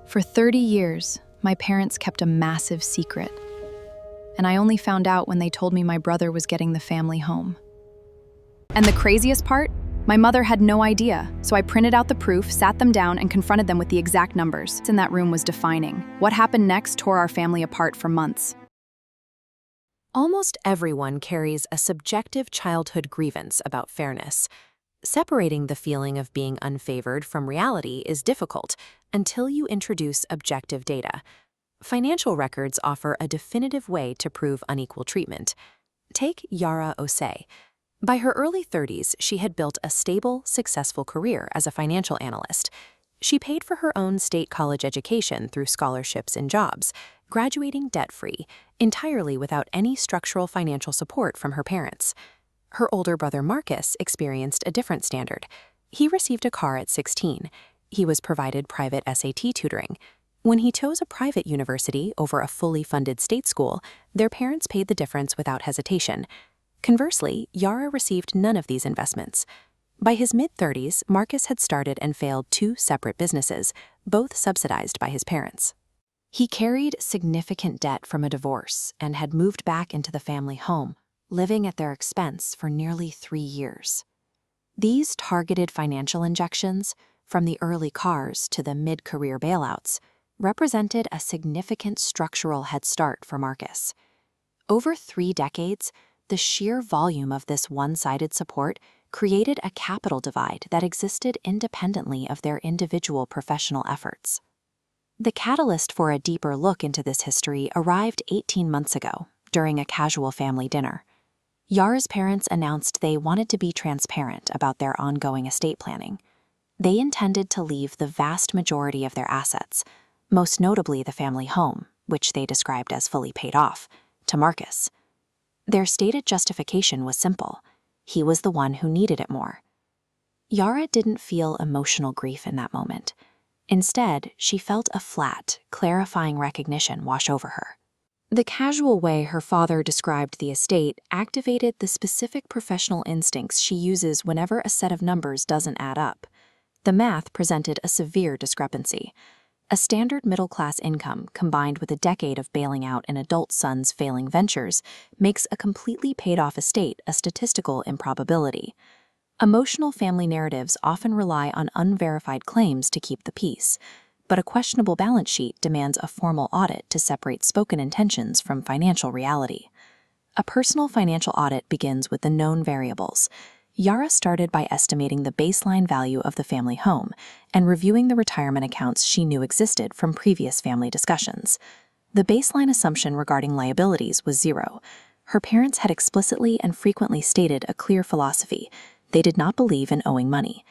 For 30 years, my parents kept a massive secret, and I only found out when they told me my brother was getting the family home. And the craziest part? My mother had no idea, so I printed out the proof, sat them down, and confronted them with the exact numbers. In that room was defining. What happened next tore our family apart for months. Almost everyone carries a subjective childhood grievance about fairness. Separating the feeling of being unfavored from reality is difficult until you introduce objective data. Financial records offer a definitive way to prove unequal treatment. Take Yara Osei. By her early 30s, she had built a stable, successful career as a financial analyst. She paid for her own state college education through scholarships and jobs, graduating debt-free, entirely without any structural financial support from her parents. Her older brother Marcus experienced a different standard. He received a car at 16. He was provided private SAT tutoring. When he chose a private university over a fully funded state school, their parents paid the difference without hesitation. Conversely, Yara received none of these investments. By his mid-30s, Marcus had started and failed 2 separate businesses, both subsidized by his parents. He carried significant debt from a divorce and had moved back into the family home, living at their expense for nearly 3 years. These targeted financial injections, from the early cars to the mid-career bailouts, represented a significant structural head start for Marcus. Over 3 decades, the sheer volume of this one-sided support created a capital divide that existed independently of their individual professional efforts. The catalyst for a deeper look into this history arrived 18 months ago, during a casual family dinner. Yara's parents announced they wanted to be transparent about their ongoing estate planning. They intended to leave the vast majority of their assets, most notably the family home, which they described as fully paid off, to Marcus. Their stated justification was simple. He was the one who needed it more. Yara didn't feel emotional grief in that moment. Instead, she felt a flat, clarifying recognition wash over her. The casual way her father described the estate activated the specific professional instincts she uses whenever a set of numbers doesn't add up. The math presented a severe discrepancy. A standard middle-class income combined with a decade of bailing out an adult son's failing ventures makes a completely paid-off estate a statistical improbability. Emotional family narratives often rely on unverified claims to keep the peace, but a questionable balance sheet demands a formal audit to separate spoken intentions from financial reality. A personal financial audit begins with the known variables. Yara started by estimating the baseline value of the family home and reviewing the retirement accounts she knew existed from previous family discussions. The baseline assumption regarding liabilities was 0. Her parents had explicitly and frequently stated a clear philosophy. They did not believe in owing money.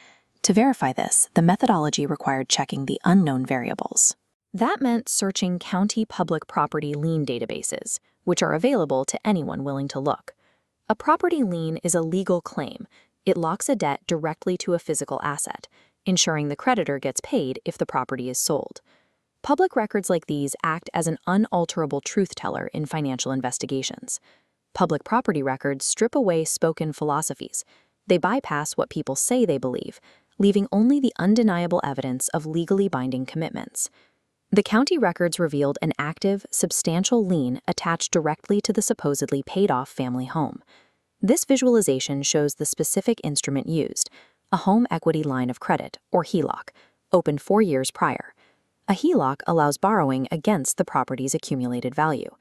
To verify this, the methodology required checking the unknown variables. That meant searching county public property lien databases, which are available to anyone willing to look. A property lien is a legal claim. It locks a debt directly to a physical asset, ensuring the creditor gets paid if the property is sold. Public records like these act as an unalterable truth teller in financial investigations. Public property records strip away spoken philosophies. They bypass what people say they believe, leaving only the undeniable evidence of legally binding commitments. The county records revealed an active, substantial lien attached directly to the supposedly paid-off family home. This visualization shows the specific instrument used, a home equity line of credit, or HELOC, opened 4 years prior. A HELOC allows borrowing against the property's accumulated value.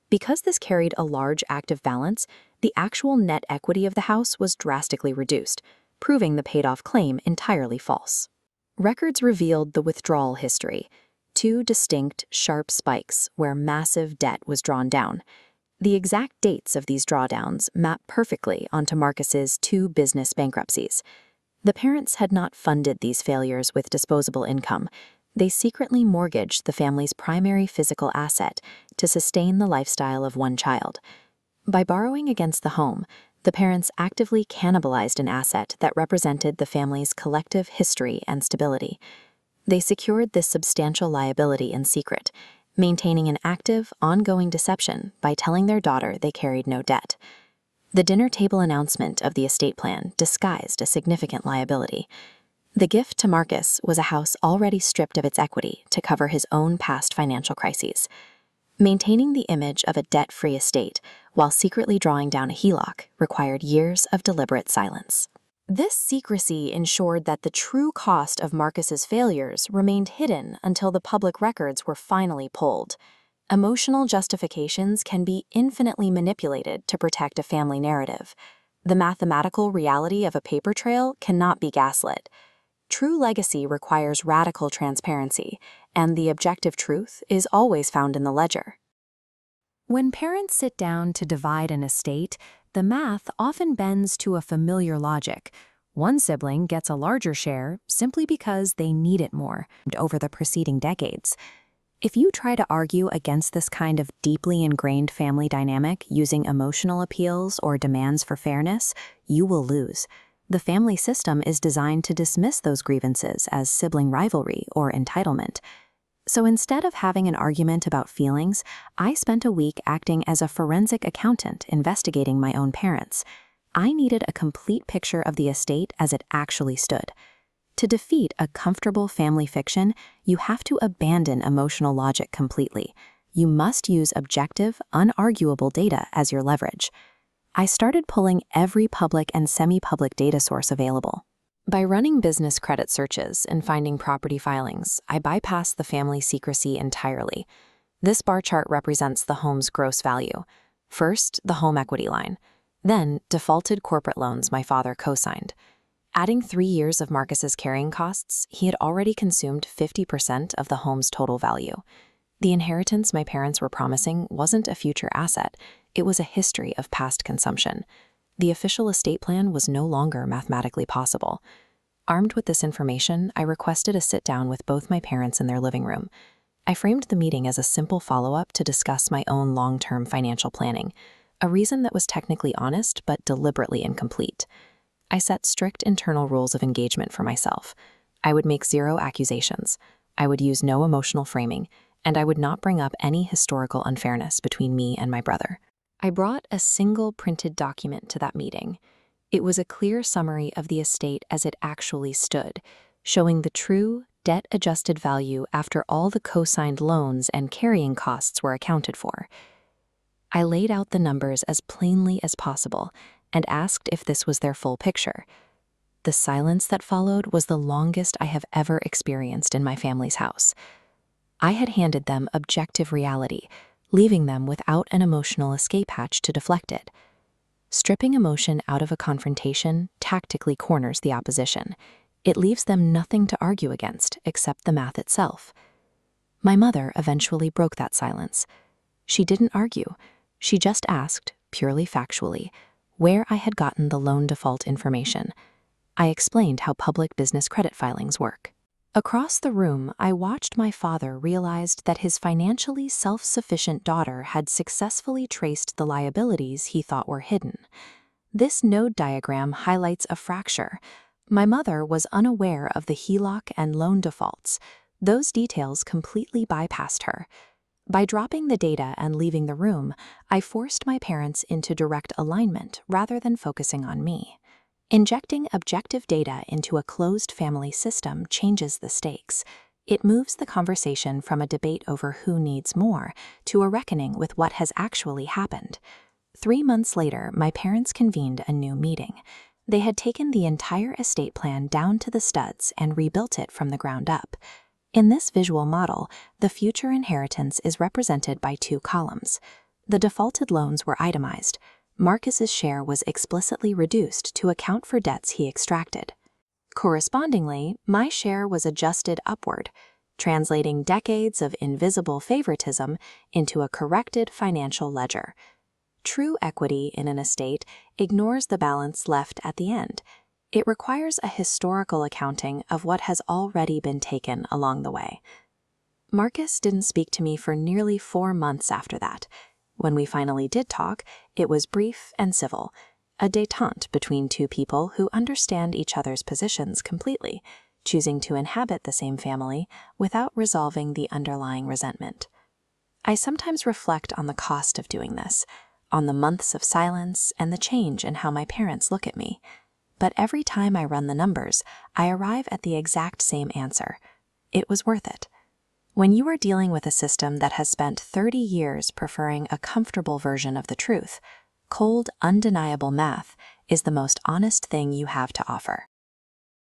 Because this carried a large active balance, the actual net equity of the house was drastically reduced, proving the paid-off claim entirely false. Records revealed the withdrawal history, 2 distinct, sharp spikes where massive debt was drawn down. The exact dates of these drawdowns map perfectly onto Marcus's 2 business bankruptcies. The parents had not funded these failures with disposable income. They secretly mortgaged the family's primary physical asset to sustain the lifestyle of one child. By borrowing against the home, the parents actively cannibalized an asset that represented the family's collective history and stability. They secured this substantial liability in secret, maintaining an active, ongoing deception by telling their daughter they carried no debt. The dinner table announcement of the estate plan disguised a significant liability. The gift to Marcus was a house already stripped of its equity to cover his own past financial crises. Maintaining the image of a debt-free estate while secretly drawing down a HELOC required years of deliberate silence. This secrecy ensured that the true cost of Marcus's failures remained hidden until the public records were finally pulled. Emotional justifications can be infinitely manipulated to protect a family narrative. The mathematical reality of a paper trail cannot be gaslit. True legacy requires radical transparency, and the objective truth is always found in the ledger. When parents sit down to divide an estate, the math often bends to a familiar logic. One sibling gets a larger share simply because they need it more over the preceding decades. If you try to argue against this kind of deeply ingrained family dynamic using emotional appeals or demands for fairness, you will lose. The family system is designed to dismiss those grievances as sibling rivalry or entitlement. So instead of having an argument about feelings, I spent a week acting as a forensic accountant investigating my own parents. I needed a complete picture of the estate as it actually stood. To defeat a comfortable family fiction, you have to abandon emotional logic completely. You must use objective, unarguable data as your leverage. I started pulling every public and semi-public data source available. By running business credit searches and finding property filings, I bypassed the family secrecy entirely. This bar chart represents the home's gross value. First, the home equity line. Then, defaulted corporate loans my father co-signed. Adding 3 years of Marcus's carrying costs, he had already consumed 50% of the home's total value. The inheritance my parents were promising wasn't a future asset, it was a history of past consumption. The official estate plan was no longer mathematically possible. Armed with this information, I requested a sit-down with both my parents in their living room. I framed the meeting as a simple follow-up to discuss my own long-term financial planning, a reason that was technically honest but deliberately incomplete. I set strict internal rules of engagement for myself. I would make 0 accusations. I would use no emotional framing, and I would not bring up any historical unfairness between me and my brother. I brought a single printed document to that meeting. It was a clear summary of the estate as it actually stood, showing the true, debt-adjusted value after all the co-signed loans and carrying costs were accounted for. I laid out the numbers as plainly as possible and asked if this was their full picture. The silence that followed was the longest I have ever experienced in my family's house. I had handed them objective reality, leaving them without an emotional escape hatch to deflect it. Stripping emotion out of a confrontation tactically corners the opposition. It leaves them nothing to argue against except the math itself. My mother eventually broke that silence. She didn't argue. She just asked, purely factually, where I had gotten the loan default information. I explained how public business credit filings work. Across the room, I watched my father realize that his financially self-sufficient daughter had successfully traced the liabilities he thought were hidden. This node diagram highlights a fracture. My mother was unaware of the HELOC and loan defaults. Those details completely bypassed her. By dropping the data and leaving the room, I forced my parents into direct alignment rather than focusing on me. Injecting objective data into a closed family system changes the stakes. It moves the conversation from a debate over who needs more to a reckoning with what has actually happened. 3 months later, my parents convened a new meeting. They had taken the entire estate plan down to the studs and rebuilt it from the ground up. In this visual model, the future inheritance is represented by 2 columns. The defaulted loans were itemized. Marcus's share was explicitly reduced to account for debts he extracted. Correspondingly, my share was adjusted upward, translating decades of invisible favoritism into a corrected financial ledger. True equity in an estate ignores the balance left at the end. It requires a historical accounting of what has already been taken along the way. Marcus didn't speak to me for nearly 4 months after that. When we finally did talk, it was brief and civil, a détente between 2 people who understand each other's positions completely, choosing to inhabit the same family without resolving the underlying resentment. I sometimes reflect on the cost of doing this, on the months of silence and the change in how my parents look at me. But every time I run the numbers, I arrive at the exact same answer. It was worth it. When you are dealing with a system that has spent 30 years preferring a comfortable version of the truth, cold, undeniable math is the most honest thing you have to offer.